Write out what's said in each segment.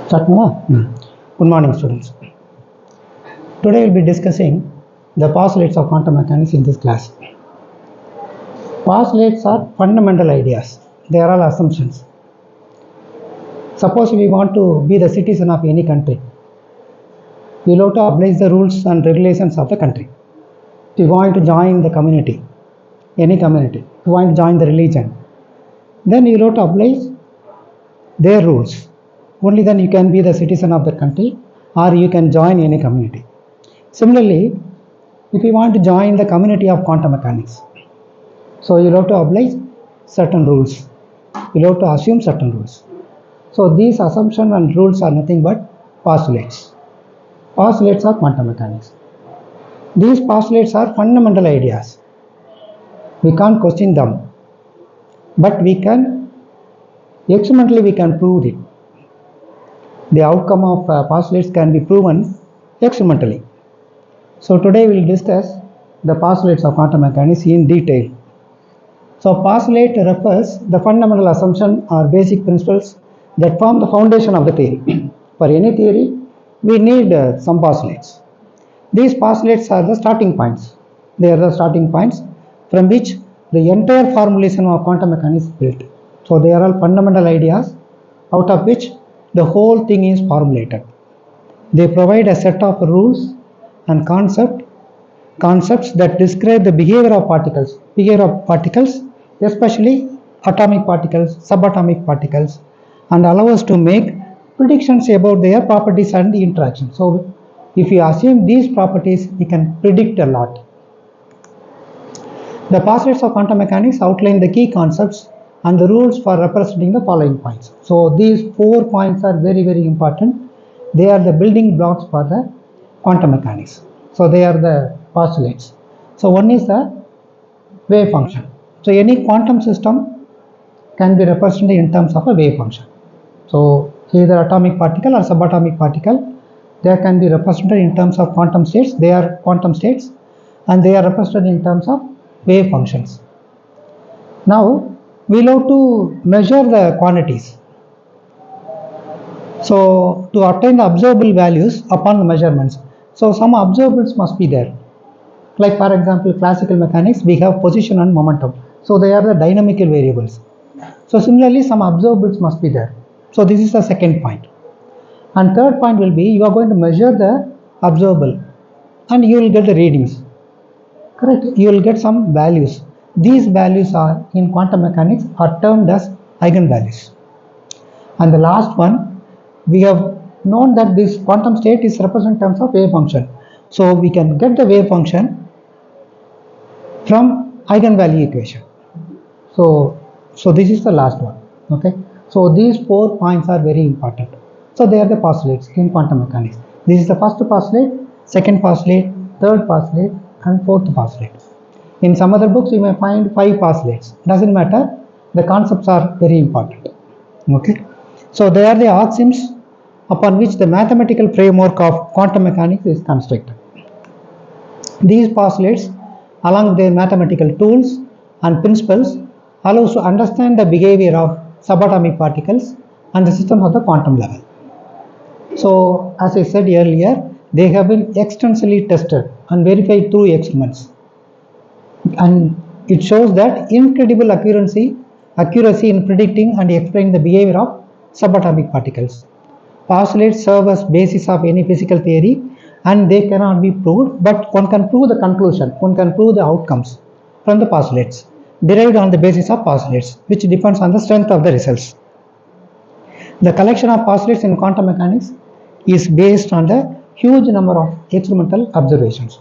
Start now. Good morning, students. Today we'll be discussing the postulates of quantum mechanics in this class. Postulates are fundamental ideas. They are all assumptions. Suppose we want to be the citizen of any country. We have to oblige the rules and regulations of the country. If you want to join the community, any community, if you want to join the religion, then you have to oblige their rules. Only then you can be the citizen of the country or you can join any community. Similarly, if you want to join the community of quantum mechanics, so you have to oblige certain rules. You have to assume certain rules. So these assumptions and rules are nothing but postulates. Postulates of quantum mechanics. These postulates are fundamental ideas. We can't question them, but we can experimentally prove it. The outcome of postulates can be proven experimentally. So today we will discuss the postulates of quantum mechanics in detail. So postulate refers the fundamental assumption or basic principles that form the foundation of the theory. For any theory, we need some postulates. These postulates are the starting points. They are the starting points from which the entire formalism of quantum mechanics is built. So they are all fundamental ideas out of which the whole thing is formulated. They provide a set of rules and concepts that describe the behavior of particles, especially atomic particles, subatomic particles, and allow us to make predictions about their properties and the interaction. So if you assume these properties, we can predict a lot. The postulates of quantum mechanics outline the key concepts and the rules for representing the following points. So these 4 points are very, very important. They are the building blocks for the quantum mechanics. So they are the postulates. So one is the wave function. So any quantum system can be represented in terms of a wave function. So either atomic particle or subatomic particle, they can be represented in terms of quantum states. They are quantum states and they are represented in terms of wave functions. Now we will have to measure the quantities. So to obtain the observable values upon the measurements. So some observables must be there. Like for example, classical mechanics, we have position and momentum. So they are the dynamical variables. So similarly, some observables must be there. So this is the second point. And third point will be, you are going to measure the observable and you will get the readings. Correct? You will get some values. These values are in quantum mechanics are termed as Eigen Values. And the last one, we have known that this quantum state is represented in terms of wave function. So we can get the wave function from Eigen Value equation. So this is the last one. Okay. So these 4 points are very important. So they are the postulates in quantum mechanics. This is the first postulate, second postulate, third postulate, and fourth postulate. In some other books, you may find 5 postulates. Doesn't matter. The concepts are very important. Okay. So they are the axioms upon which the mathematical framework of quantum mechanics is constructed. These postulates, along with their mathematical tools and principles, allow us to understand the behavior of subatomic particles and the systems of the quantum level. So, as I said earlier, they have been extensively tested and verified through experiments. And it shows that incredible accuracy in predicting and explaining the behavior of subatomic particles. Postulates serve as basis of any physical theory and they cannot be proved, but one can prove the conclusion, one can prove the outcomes from the postulates derived on the basis of postulates, which depends on the strength of the results. The collection of postulates in quantum mechanics is based on the huge number of experimental observations.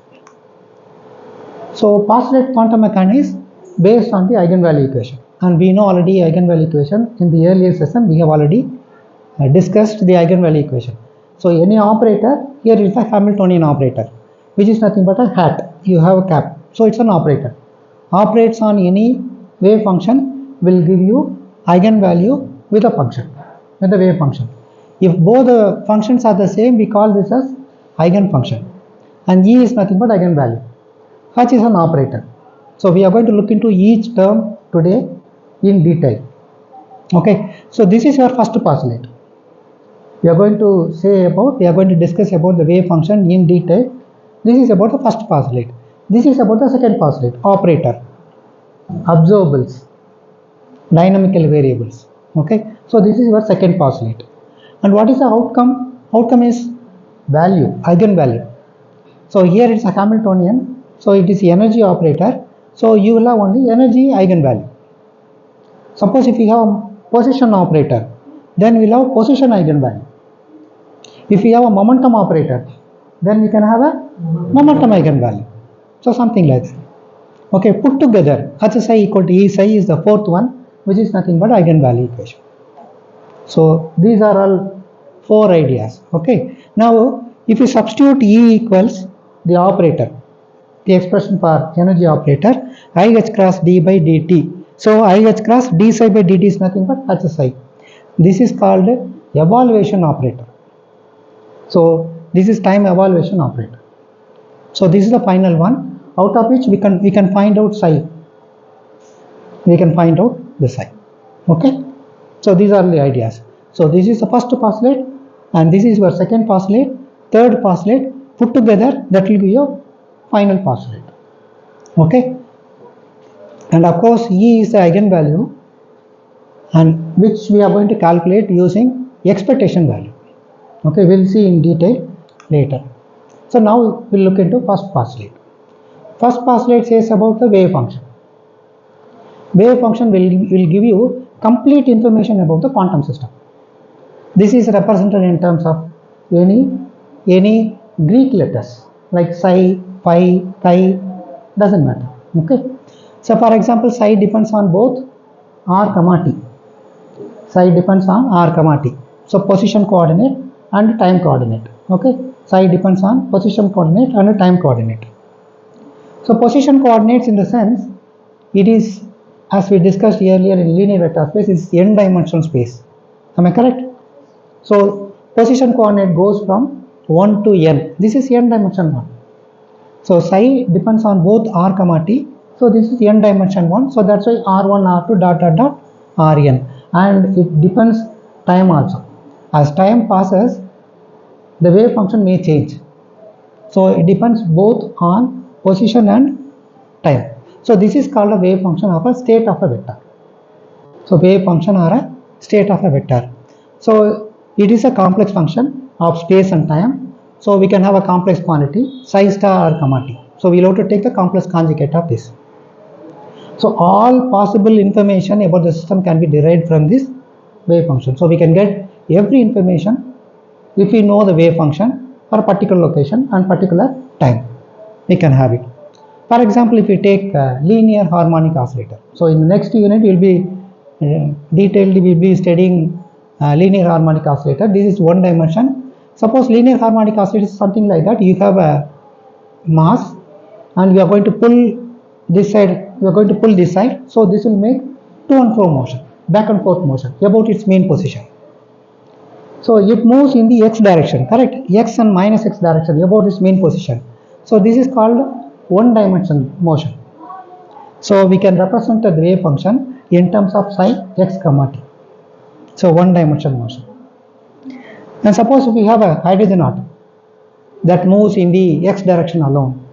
So postulate quantum mechanics based on the Eigen Value equation, and we know already Eigen Value equation. In the earlier session we have already discussed the Eigen Value equation. So any operator, here is the Hamiltonian operator, which is nothing but a hat. You have a cap, so it's an operator. Operates on any wave function will give you Eigen value with a function, with the wave function. If both the functions are the same, we call this as Eigen function, and E is nothing but Eigen value. H is an operator. So we are going to look into each term today in detail. Okay, so this is your first postulate. we are going to discuss about the wave function in detail. This is about the first postulate. This is about the second postulate, operator, observables, dynamical variables. Okay, so this is your second postulate. And what is the outcome? Outcome is value, eigenvalue. So here it's a Hamiltonian, so it is energy operator. So you will have only energy eigenvalue. Suppose if you have a position operator, then we will have position eigenvalue. If we have a momentum operator, then we can have a momentum eigenvalue. So something like that. Okay, put together H psi equal to E psi is the fourth one, which is nothing but eigenvalue equation. So these are all four ideas. Okay, now if you substitute E equals the operator, the expression for energy operator, I h cross d by dt. So I h cross d psi by dt is nothing but H psi. This is called evaluation operator. So this is time evaluation operator. So this is the final one, out of which we can find out psi. We can find out the psi. Okay. So these are the ideas. So this is the first postulate, and this is your second postulate, third postulate. Put together, that will be your final postulate. Okay. And of course, E is the eigenvalue, and which we are going to calculate using expectation value. Okay, we'll see in detail later. So now we'll look into first postulate. First postulate says about the wave function. Wave function will give you complete information about the quantum system. This is represented in terms of any Greek letters like psi, phi, chi, doesn't matter. Okay. So for example, psi depends on both r comma t. Psi depends on r comma t. So position coordinate and time coordinate. Okay, psi depends on position coordinate and time coordinate. So position coordinates, in the sense, it is, as we discussed earlier in linear vector space, is n dimensional space. Am I correct? So position coordinate goes from 1 to n. This is n dimension 1. So psi depends on both r comma t. So this is n dimension 1. So that's why r1 r2 dot dot dot rn, and it depends time also. As time passes, the wave function may change. So it depends both on position and time. So this is called a wave function of a state of a vector. So wave function or a state of a vector. So it is a complex function of space and time. So we can have a complex quantity psi star r comma t. So we'll have to take the complex conjugate of this. So all possible information about the system can be derived from this wave function. So we can get every information if we know the wave function for a particular location and particular time. We can have it. For example, if we take linear harmonic oscillator. So in the next unit we will be studying linear harmonic oscillator. This is one dimension. Suppose linear harmonic oscillator is something like that. You have a mass and we are going to pull this side, we are going to pull this side. So this will make to and fro motion, back and forth motion about its main position. So it moves in the x direction, correct? X and minus x direction about its main position. So this is called one dimension motion. So we can represent the wave function in terms of psi x comma t. So one dimension motion. And suppose we have a hydrogen atom that moves in the x direction alone.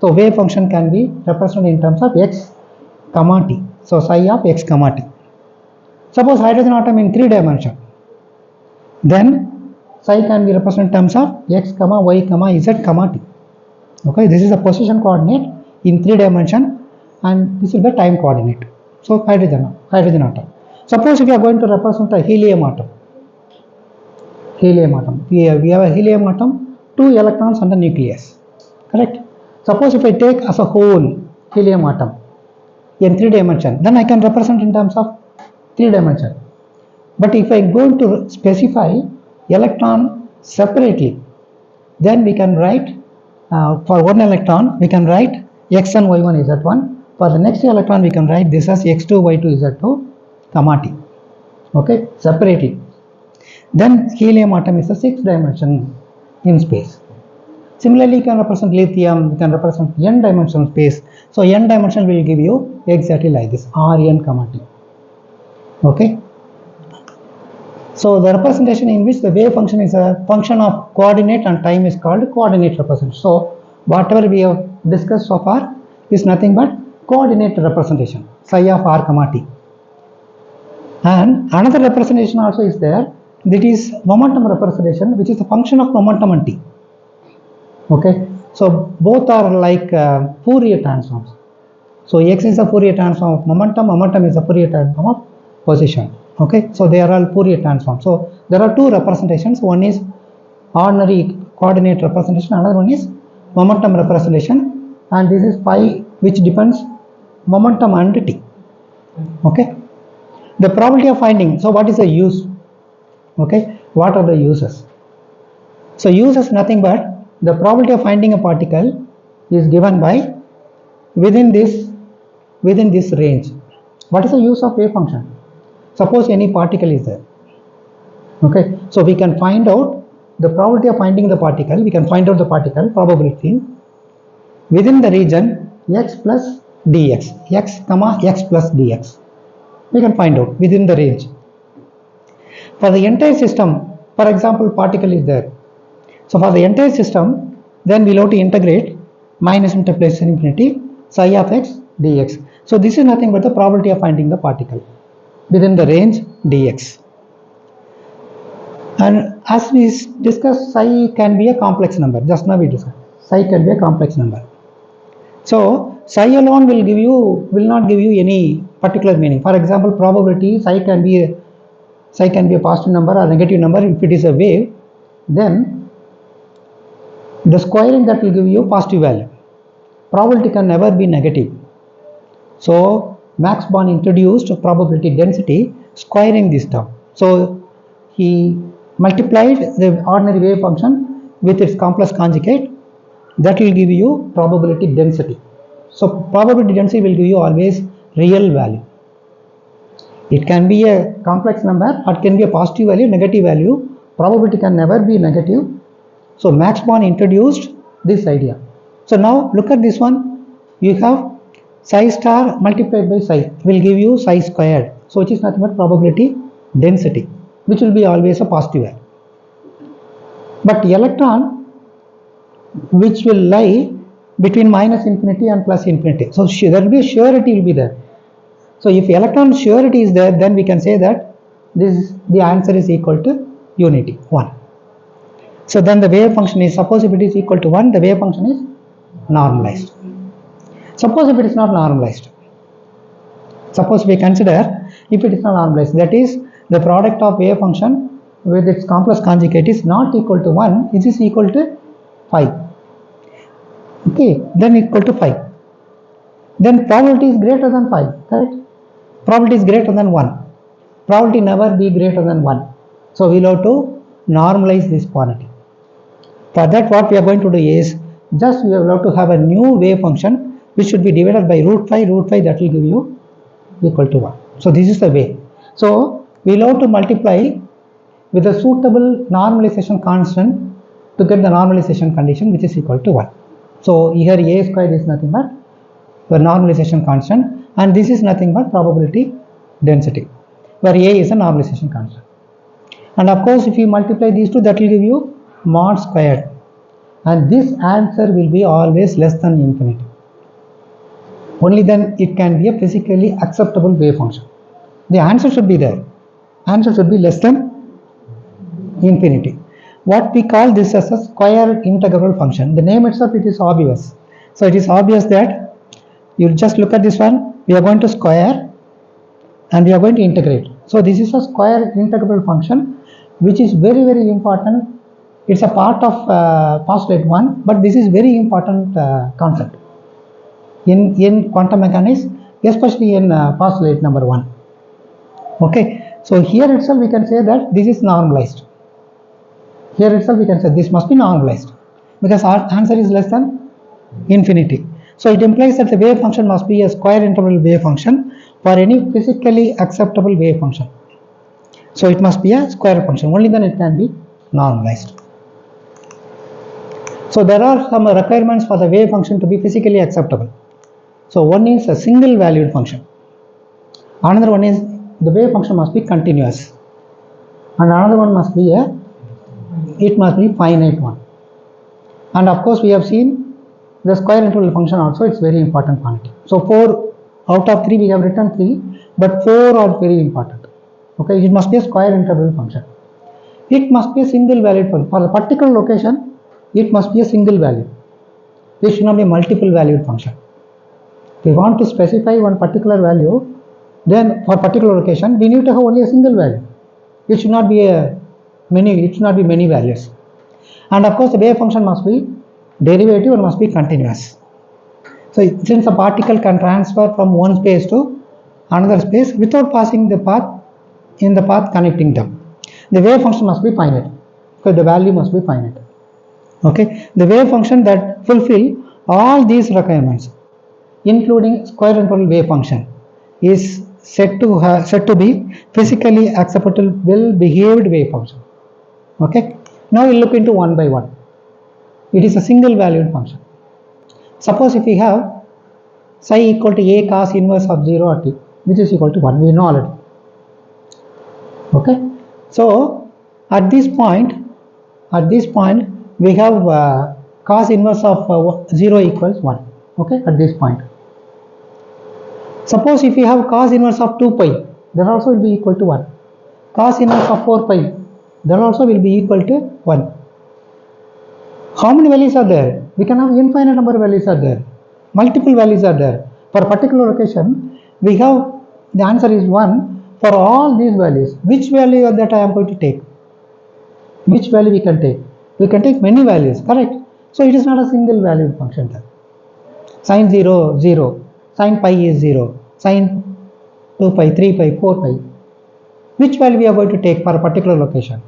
So wave function can be represented in terms of x comma t. So psi of x comma t. Suppose hydrogen atom in 3 dimension. Then psi can be represented in terms of x comma y comma z comma t. Okay, this is a position coordinate in 3 dimension, and this is the time coordinate. So hydrogen atom. Suppose if you are going to represent a helium atom. We have a helium atom, 2 electrons on the nucleus. Correct? Suppose if I take as a whole helium atom in 3 dimension, then I can represent in terms of 3 dimension. But if I am going to specify electron separately, then we can write for one electron we can write x1 y1 z1. For the next electron we can write this as x2 y2 z2 comma t. Okay, separately. Then helium atom is a 6th dimension in space. Similarly, you can represent lithium, you can represent n dimensional space. So n dimension will give you exactly like this, Rn comma t. Okay. So the representation in which the wave function is a function of coordinate and time is called coordinate representation. So whatever we have discussed so far is nothing but coordinate representation, psi of r comma t. And another representation also is there, that is momentum representation, which is a function of momentum and t. Okay, so both are like Fourier transforms. So x is a Fourier transform of momentum, momentum is a Fourier transform of position. Okay, so they are all Fourier transforms. So there are two representations. One is ordinary coordinate representation, another one is momentum representation, and this is phi, which depends momentum and t. Okay, the probability of finding. So what is the use? Okay, what are the uses? So use is nothing but the probability of finding a particle is given by within this range. What is the use of wave function? Suppose any particle is there. Okay, so we can find out the probability of finding the particle. We can find out the particle probability within the region x plus dx, x comma x plus dx. We can find out within the range. For the entire system, for example, particle is there. So for the entire system, then we'll have to integrate minus interpolation infinity psi of x dx. So this is nothing but the probability of finding the particle within the range dx. And as we discussed, psi can be a complex number. Just now we discussed psi can be a complex number. So psi alone will not give you any particular meaning. For example, probability psi can be a positive number or negative number. If it is a wave, then the squaring that will give you positive value. Probability can never be negative. So Max Born introduced probability density squaring this term. So he multiplied the ordinary wave function with its complex conjugate, that will give you probability density. So probability density will give you always real value. It can be a complex number, or it can be a positive value, negative value. Probability can never be negative. So Max Born introduced this idea. So now look at this one. You have psi star multiplied by psi will give you psi squared. So which is nothing but probability density, which will be always a positive value. But electron, which will lie between minus infinity and plus infinity. So there will be a surety will be there. So if electron surety is there, then we can say that the answer is equal to unity 1. So then the wave function is, suppose if it is equal to 1, the wave function is normalized. Suppose if it is not normalized. Suppose we consider if it is not normalized, that is the product of wave function with its complex conjugate is not equal to 1, it is equal to 5. Okay, then equal to 5. Then probability is greater than 5, correct? Probability is greater than 1. Probability never be greater than 1. So we will have to normalize this quantity. For that, what we are going to do is, just we will have to have a new wave function which should be divided by root 5, that will give you equal to 1. So this is the way. So we will have to multiply with a suitable normalization constant to get the normalization condition which is equal to 1. So here a squared is nothing but the normalization constant, and this is nothing but probability density, where a is a normalization constant. And of course, if you multiply these two, that will give you mod squared, and this answer will be always less than infinity. Only then it can be a physically acceptable wave function. The answer should be there. Answer should be less than infinity. What we call this as a square integral function. The name itself, it is obvious. So it is obvious that you just look at this one. We are going to square and we are going to integrate. So this is a square integral function which is very, very important. It's a part of postulate 1, but this is very important concept in quantum mechanics, especially in postulate number 1. Okay, so here itself we can say that this is normalized. Here itself we can say this must be normalized because our answer is less than infinity. So it implies that the wave function must be a square integral wave function for any physically acceptable wave function. So it must be a square function, only then it can be normalized. So there are some requirements for the wave function to be physically acceptable. So one is a single valued function. Another one is the wave function must be continuous. and another one must be finite one. And of course we have seen the square interval function also, it's very important quantity. So 4 out of 3 we have written 3, but 4 are very important. Okay, it must be a square interval function. It must be a single valued function. For the particular location, it must be a single value. It should not be a multiple valued function. If we want to specify one particular value, then for particular location, we need to have only a single value. It should not be many values. And of course, the wave function must be derivative and must be continuous. So since a particle can transfer from one space to another space without passing the path in the path connecting them, the wave function must be finite. So the value must be finite. Okay, the wave function that fulfill all these requirements, including square interval wave function, is said to be physically acceptable, well-behaved wave function. Okay, now we'll look into one by one. It is a single valued function. Suppose if we have psi equal to a cos inverse of 0 or t, which is equal to 1, we know already. Okay, so at this point we have cos inverse of 0 equals 1. Okay, at this point. Suppose if we have cos inverse of 2 pi, that also will be equal to 1. Cos inverse of 4 pi, that also will be equal to 1. How many values are there? We can have infinite number of values are there. Multiple values are there. For a particular location, we have the answer is 1 for all these values. Which value that I am going to take? Which value we can take? We can take many values, correct? So it is not a single valued function there. Sin 0, 0. Sin pi is 0. Sin 2 pi, 3 pi, 4 pi. Which value we are going to take for a particular location?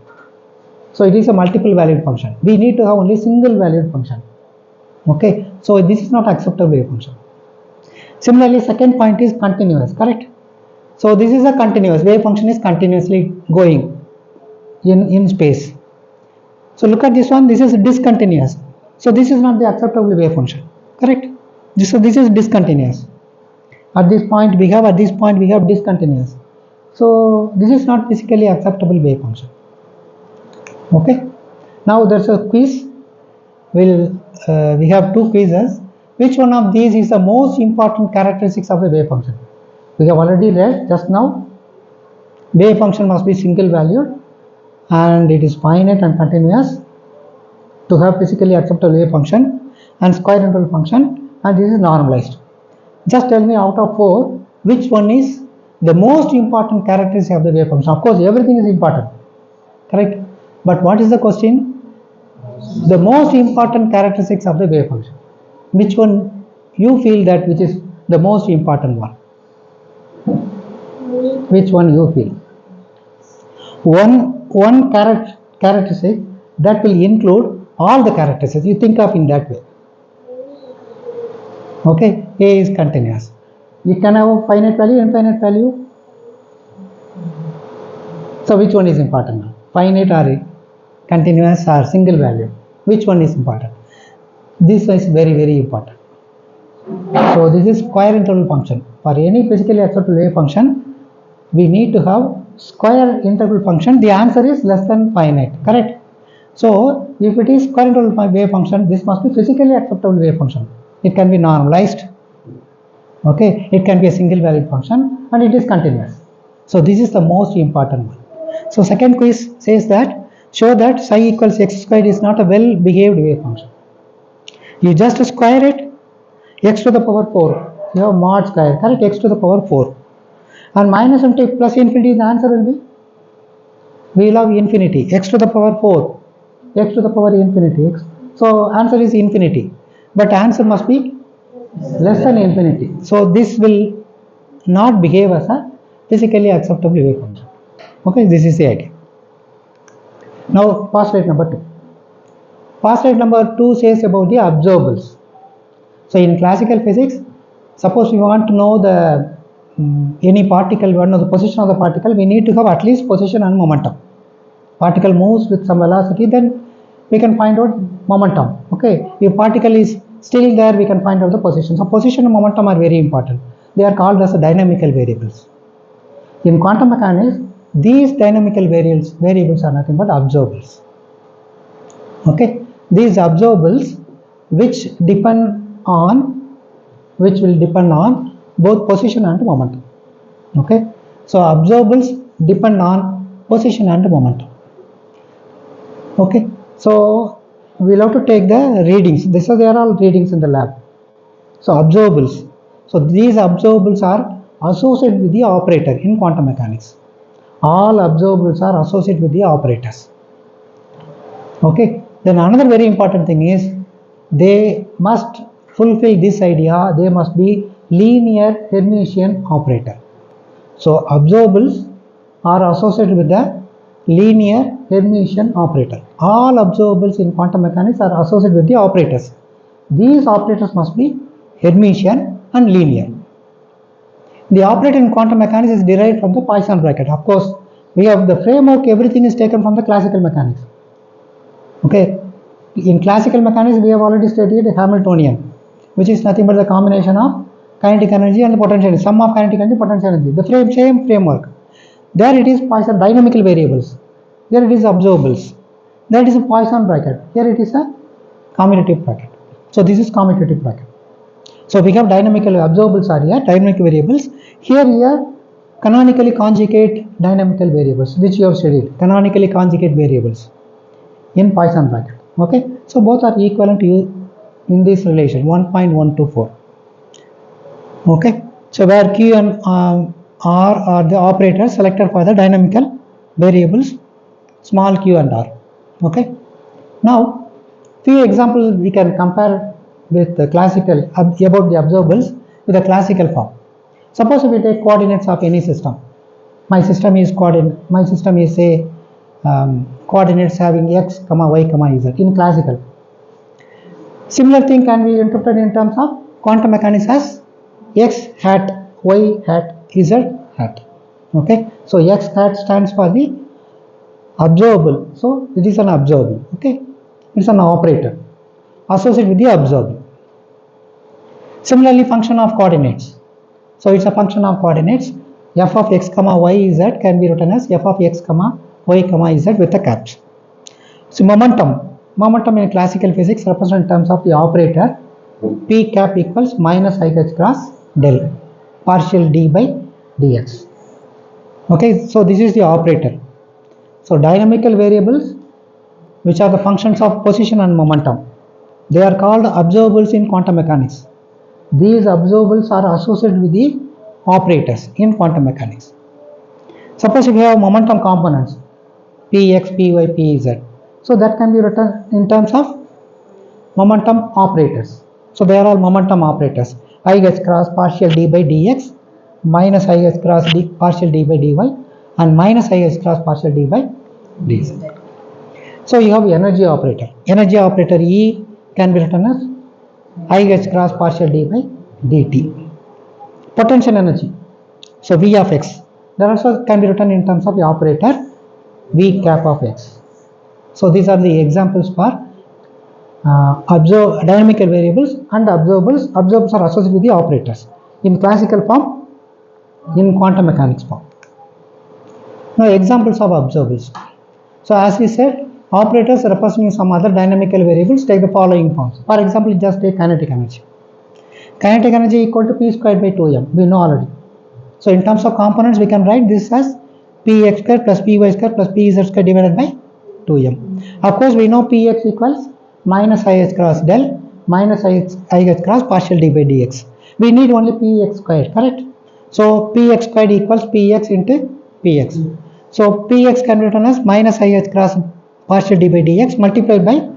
So it is a multiple valued function. We need to have only single valued function. Okay, so this is not acceptable wave function. Similarly, second point is continuous, correct? So this is a continuous wave function, is continuously going in space. So look at this one, this is discontinuous. So this is not the acceptable wave function, correct? So this is discontinuous. At this point we have discontinuous. So this is not physically acceptable wave function. Okay, now there's a quiz. We have 2 quizzes. Which one of these is the most important characteristics of the wave function? We have already read just now. Wave function must be single valued and it is finite and continuous to have physically acceptable wave function and square interval function, and this is normalized. Just tell me out of 4 which one is the most important characteristic of the wave function. Of course everything is important, correct? But what is the question? The most important characteristics of the wave function. Which one you feel that which is the most important one? Which one you feel? One characteristic that will include all the characteristics. You think of in that way. Okay, A is continuous. You can have a finite value, infinite value. So which one is important now? Finite or continuous or single value? Which one is important? This is very, very important. So this is square interval function. For any physically acceptable wave function, we need to have square interval function. The answer is less than finite, correct? So if it is square interval wave function, this must be physically acceptable wave function. It can be normalized. Okay, it can be a single valued function and it is continuous. So this is the most important one. So second quiz says that show that psi equals x squared is not a well behaved wave function. You just square it, x to the power 4. You have mod square, correct? X to the power 4. And minus infinity plus infinity, the answer will be, we will have infinity, x to the power 4, x to the power infinity. X. So answer is infinity. But answer must be less than infinity. So this will not behave as a physically acceptable wave function. Okay, this is the idea. Now postulate number 2. Postulate number 2 says about the observables. So in classical physics, suppose we want to know the any particle, we want to know the position of the particle, we need to have at least position and momentum. Particle moves with some velocity, then we can find out momentum. Okay, if particle is still there, we can find out the position. So position and momentum are very important. They are called as dynamical variables. In quantum mechanics, these dynamical variables are nothing but observables. Okay, these observables which will depend on both position and momentum. Okay, so observables depend on position and momentum. Okay, so we'll have to take the readings. They are all readings in the lab. So observables. So these observables are associated with the operator in quantum mechanics. All observables are associated with the operators. Okay. Then another very important thing is they must fulfill this idea. They must be linear Hermitian operator. So observables are associated with the linear Hermitian operator. All observables in quantum mechanics are associated with the operators. These operators must be Hermitian and linear. The operator in quantum mechanics is derived from the Poisson bracket. Of course, we have the framework, everything is taken from the classical mechanics. Okay, in classical mechanics we have already studied Hamiltonian, which is nothing but the combination of kinetic energy and the potential energy, sum of kinetic energy, potential energy, the same framework. There it is Poisson dynamical variables, here it is observables, there it is a Poisson bracket, here it is a commutative bracket. So this is commutative bracket. So we have dynamical observables are here, dynamic variables. Here canonically conjugate dynamical variables, which you have studied, canonically conjugate variables in Poisson bracket. Okay, so both are equivalent to you in this relation 1.124. Okay, so where Q and R are the operators selected for the dynamical variables, small q and r. Okay, now few examples we can compare with the classical about the observables with the classical form. Suppose if we take coordinates of any system, my system is say coordinates having x, y, z in classical. Similar thing can be interpreted in terms of quantum mechanics as x hat, y hat, z hat. Okay, so x hat stands for the observable, so it is an observable. Okay, it's an operator associated with the observable. Similarly, function of coordinates. So it's a function of coordinates. F of x, y, z can be written as f of x, y, z with the caps. So momentum in classical physics represented in terms of the operator p cap equals minus I h cross del partial d by dx. Okay, so this is the operator. So dynamical variables, which are the functions of position and momentum, they are called observables in quantum mechanics. These observables are associated with the operators in quantum mechanics. Suppose if you have momentum components px, py, pz, so that can be written in terms of momentum operators. So they are all momentum operators. I h cross partial d by dx minus I h cross d partial d by dy and minus I h cross partial d by dz. So you have energy operator. Energy operator E can be written as I h cross partial d by dt. Potential energy, so V of x, that also can be written in terms of the operator V cap of x. So these are the examples for dynamical variables and observables. Observables are associated with the operators in classical form, in quantum mechanics form. Now examples of observables. So as we said, operators representing some other dynamical variables take the following forms. For example, just take kinetic energy. Kinetic energy equal to p squared by 2m, we know already. So in terms of components, we can write this as px squared plus py squared plus pz squared divided by 2m. Of course, we know px equals minus I h cross del minus I h cross partial d by dx. We need only px squared, correct? So px squared equals px into px. So px can be written as minus I h cross partial d by dx multiplied by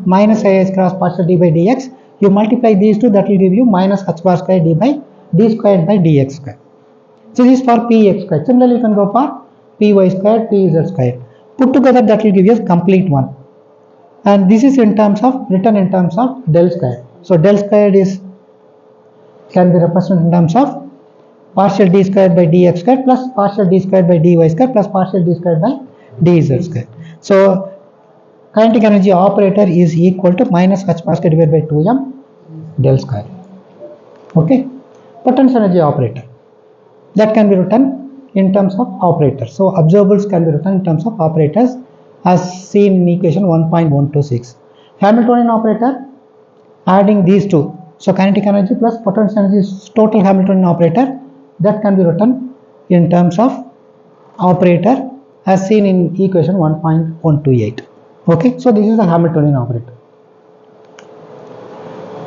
minus I h cross partial d by dx. You multiply these two, that will give you minus h bar square d by d squared by dx squared. So this is for px squared. Similarly, you can go for py squared, pz squared. Put together, that will give you a complete one. And this is in terms of written in terms of del squared. So del squared is can be represented in terms of partial d squared by dx squared plus partial d squared by dy squared plus partial d squared by dz squared. So kinetic energy operator is equal to minus h bar square divided by 2m del square. Okay, potential energy operator, that can be written in terms of operators. So observables can be written in terms of operators as seen in equation 1.126. Hamiltonian operator, adding these two, so kinetic energy plus potential energy is total Hamiltonian operator, that can be written in terms of operator as seen in equation 1.128. Okay, so this is the Hamiltonian operator.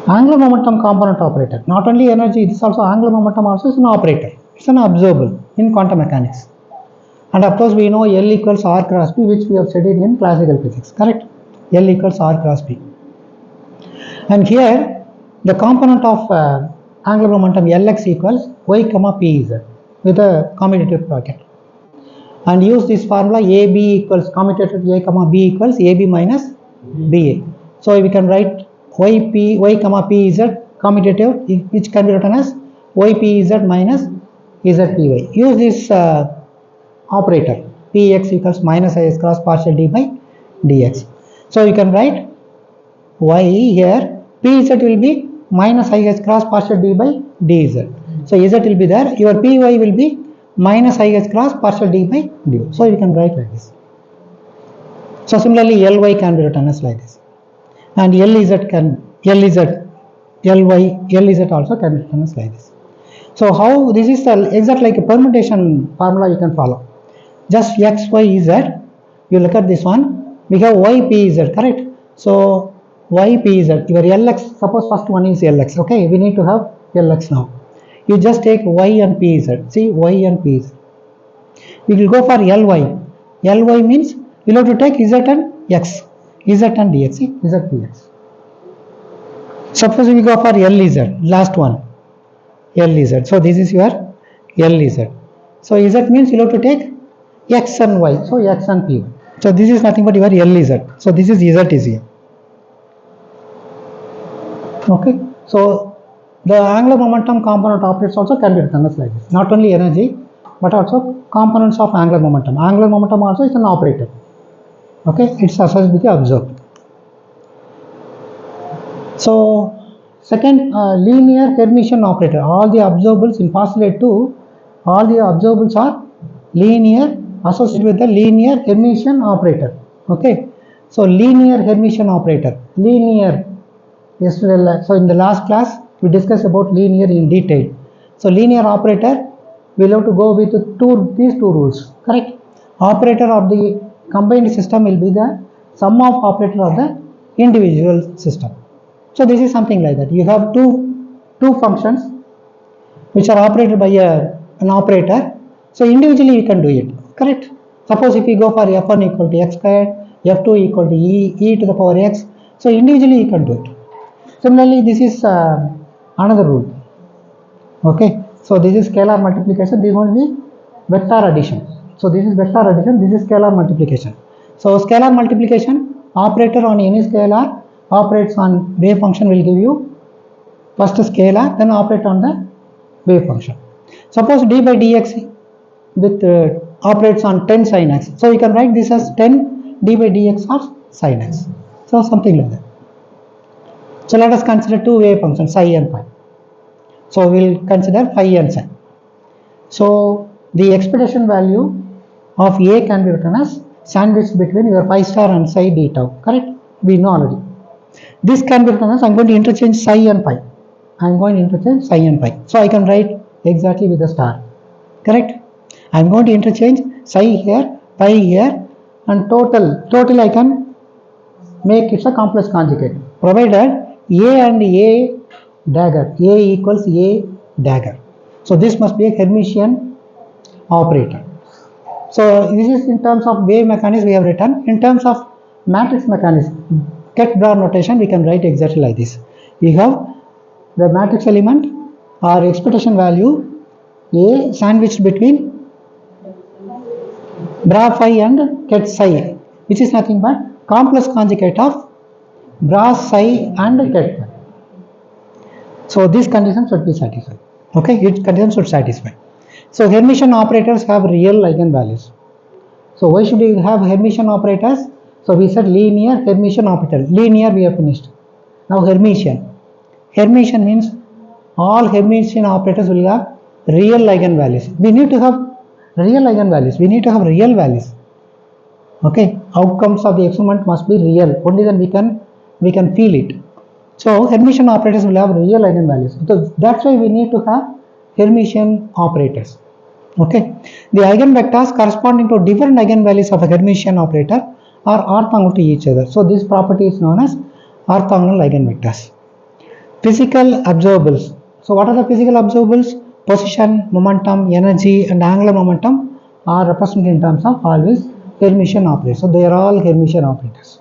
Angular momentum component operator, not only energy, this also angular momentum also is an operator. It's an observable in quantum mechanics. And of course we know L equals R cross B, which we have studied in classical physics, correct? L equals R cross B. And here the component of angular momentum Lx equals y comma pz with a commutative bracket. And use this formula AB equals commutative A comma B equals AB minus BA. So we can write y comma pz commutative, which can be written as ypz minus zpy. Use this operator px equals minus is cross partial d by dx. So you can write y here, pz will be minus is cross partial d by dz. So z will be there, your py will be minus is cross partial d by dy. So you can write like this. So similarly ly can be written as like this, and lz also can be written as like this. So how this is the exact like a permutation formula you can follow. Just x, y, z. You look at this one. We have y, p, z, correct? So y, p, z. Your lx. Suppose first one is lx. Okay, we need to have lx now. You just take y and p, z. See y and p, z. We will go for ly. Ly means we will have to take z and x. Z and dx. See z dx. Suppose we go for lez. Last one. Lez. So this is your lez. So z means you have to take x and y. So x and p. So this is nothing but your lez. So this is z is here. Okay. So the angular momentum component operates also can be written as like this. Not only energy, but also components of angular momentum. Angular momentum also is an operator. Okay. It's associated with the observed. So second, linear Hermitian operator. All the observables in postulate 2, all the observables are linear, associated with the linear Hermitian operator. Okay. So linear Hermitian operator. Linear. Yesterday, so in the last class we discussed about linear in detail. So linear operator, we will have to go with these two rules. Correct. Operator of the combined system will be the sum of operator of the individual system. So this is something like that. You have two functions which are operated by an operator. So individually you can do it. Correct. Suppose if you go for f1 equal to x squared, f2 equal to e to the power x. So individually you can do it. Similarly, this is another rule. Okay. So this is scalar multiplication. This one is vector addition. So this is vector addition. This is scalar multiplication. So scalar multiplication, operator on any scalar operates on wave function will give you first scalar, then operate on the wave function. Suppose d by dx with operates on 10 sin x. So you can write this as 10 d by dx of sin x. So something like that. So let us consider two wave functions psi and phi. So we will consider phi and psi. So the expectation value of A can be written as sandwiched between your phi star and psi d tau. Correct? We know already. This can be written as I am going to interchange psi and pi. I am going to interchange psi and pi. So I can write exactly with the star. Correct? I am going to interchange psi here, pi here, and total I can make it a complex conjugate. Provided A and A dagger, A equals A dagger. So this must be a Hermitian operator. So this is in terms of wave mechanics we have written. In terms of matrix mechanics, Keck-Brown notation, we can write exactly like this. We have the matrix element or expectation value A sandwiched between bra phi and ket psi, which is nothing but complex conjugate of bra psi and ket phi. So this condition should be satisfied. Okay, each condition should satisfy. So Hermitian operators have real eigenvalues. So why should we have Hermitian operators? So we said linear Hermitian operator. Linear we have finished. Now Hermitian. Hermitian means all Hermitian operators will have real eigenvalues. We need to have real eigenvalues. We need to have real values. Okay, outcomes of the experiment must be real. Only then we can feel it. So Hermitian operators will have real eigenvalues. So that's why we need to have Hermitian operators. Okay, the eigenvectors corresponding to different eigenvalues of a Hermitian operator are orthogonal to each other. So this property is known as orthogonal eigenvectors. Physical observables. So what are the physical observables? Position, momentum, energy, and angular momentum are represented in terms of always Hermitian operators. So they are all Hermitian operators.